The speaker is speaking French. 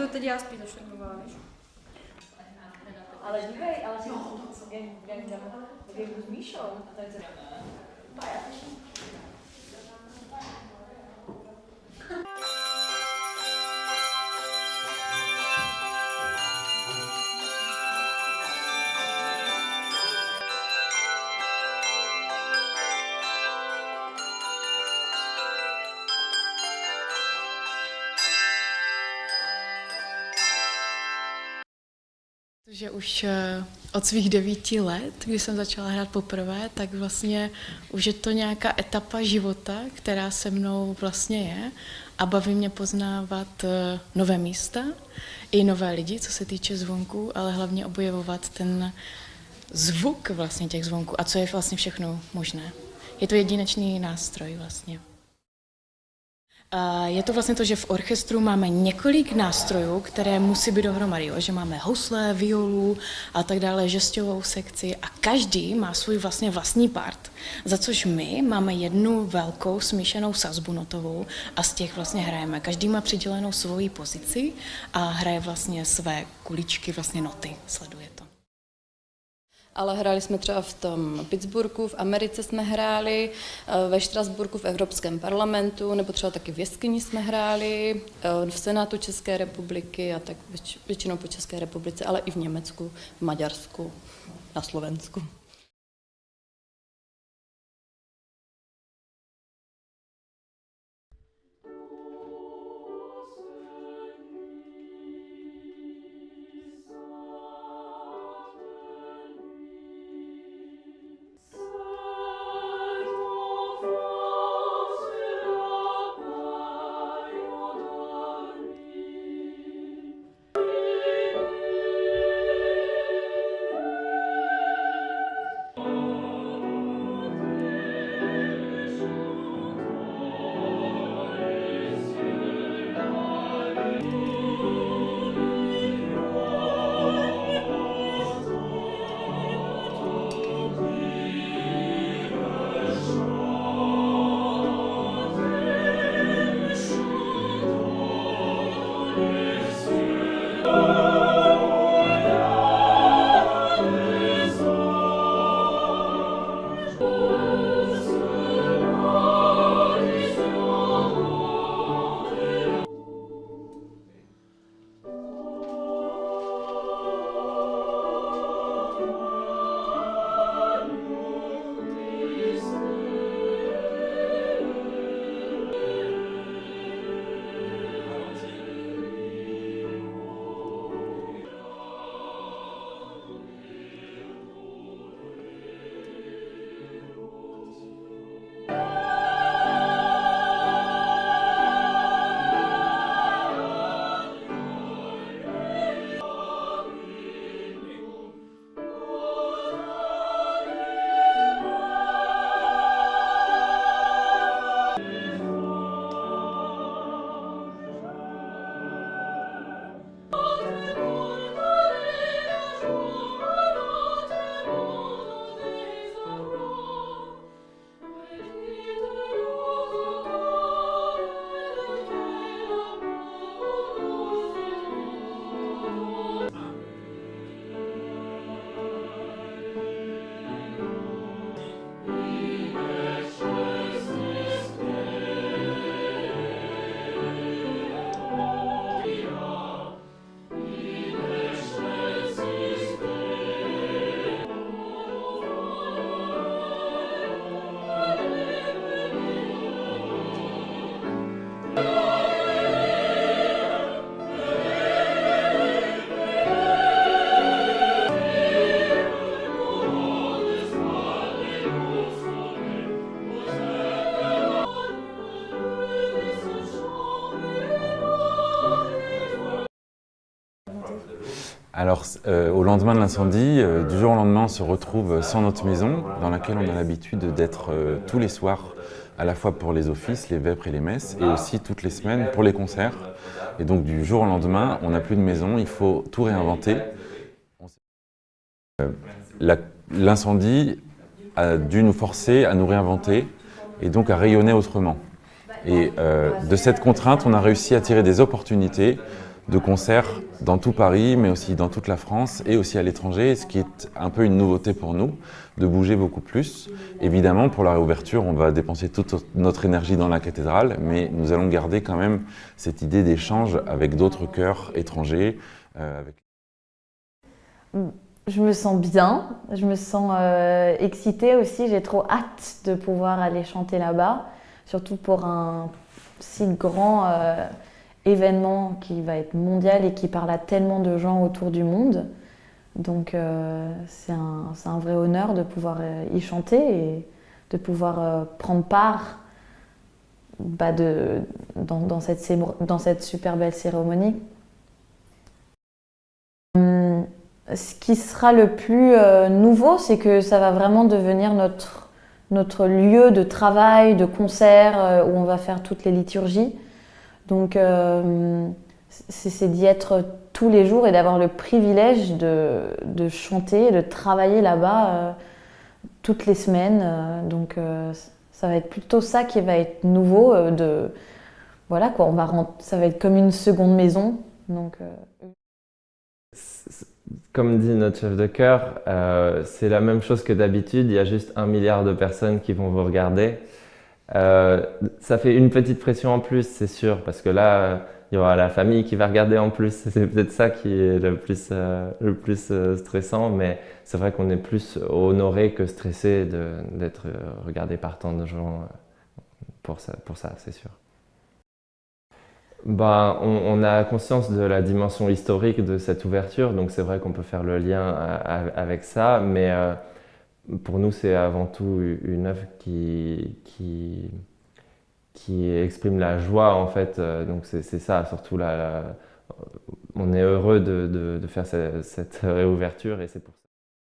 to teď já spíš začnu mluvit, víš? Ale dívej, ale si gang s Míšou. A to je Že už od svých 9 let, kdy jsem začala hrát poprvé, tak vlastně už je to nějaká etapa života, která se mnou vlastně je a baví mě poznávat nové místa i nové lidi, co se týče zvonků, ale hlavně objevovat ten zvuk vlastně těch zvonků a co je vlastně všechno možné. Je to jedinečný nástroj vlastně. Je to vlastně to, že v orchestru máme několik nástrojů, které musí být dohromady, že máme housle, violu a tak dále, žestovou sekci a každý má svůj vlastně vlastní part, za což my máme jednu velkou smíšenou sazbu notovou a z těch vlastně hrajeme. Každý má přidělenou svoji pozici a hraje vlastně své kuličky, vlastně noty, sleduje to. Ale hráli jsme třeba v tom Pittsburghu, v Americe jsme hráli, ve Štrasburku v Evropském parlamentu, nebo třeba taky v jeskyni jsme hráli, v Senátu České republiky a tak většinou po České republice, ale i v Německu, v Maďarsku, na Slovensku. Alors, au lendemain de l'incendie, du jour au lendemain, on se retrouve sans notre maison, dans laquelle on a l'habitude d'être tous les soirs, à la fois pour les offices, les vêpres et les messes, et aussi toutes les semaines pour les concerts. Et donc, du jour au lendemain, on n'a plus de maison, il faut tout réinventer. L'incendie a dû nous forcer à nous réinventer et donc à rayonner autrement. Et de cette contrainte, on a réussi à tirer des opportunités de concerts dans tout Paris, mais aussi dans toute la France et aussi à l'étranger, ce qui est un peu une nouveauté pour nous, de bouger beaucoup plus. Évidemment, pour la réouverture, on va dépenser toute notre énergie dans la cathédrale, mais nous allons garder quand même cette idée d'échange avec d'autres chœurs étrangers. Je me sens bien, je me sens excitée aussi, j'ai trop hâte de pouvoir aller chanter là-bas, surtout pour un si grand événement qui va être mondial et qui parle à tellement de gens autour du monde. Donc c'est un vrai honneur de pouvoir y chanter et de pouvoir prendre part dans cette super belle cérémonie. Ce qui sera le plus nouveau, c'est que ça va vraiment devenir notre lieu de travail, de concert, où on va faire toutes les liturgies. Donc c'est d'y être tous les jours et d'avoir le privilège de chanter, de travailler là-bas toutes les semaines. Donc ça va être plutôt ça qui va être nouveau. Voilà quoi, ça va être comme une seconde maison. Donc, Comme dit notre chef de chœur, c'est la même chose que d'habitude, il y a juste 1 milliard de personnes qui vont vous regarder. Ça fait une petite pression en plus, c'est sûr, parce que là, il y aura la famille qui va regarder en plus. C'est peut-être ça qui est le plus stressant, mais c'est vrai qu'on est plus honoré que stressé d'être regardé par tant de gens pour ça, c'est sûr. Ben, on a conscience de la dimension historique de cette ouverture, donc c'est vrai qu'on peut faire le lien avec ça, mais pour nous c'est avant tout une œuvre qui exprime la joie en fait, donc c'est ça surtout on est heureux de faire cette réouverture et c'est pour ça.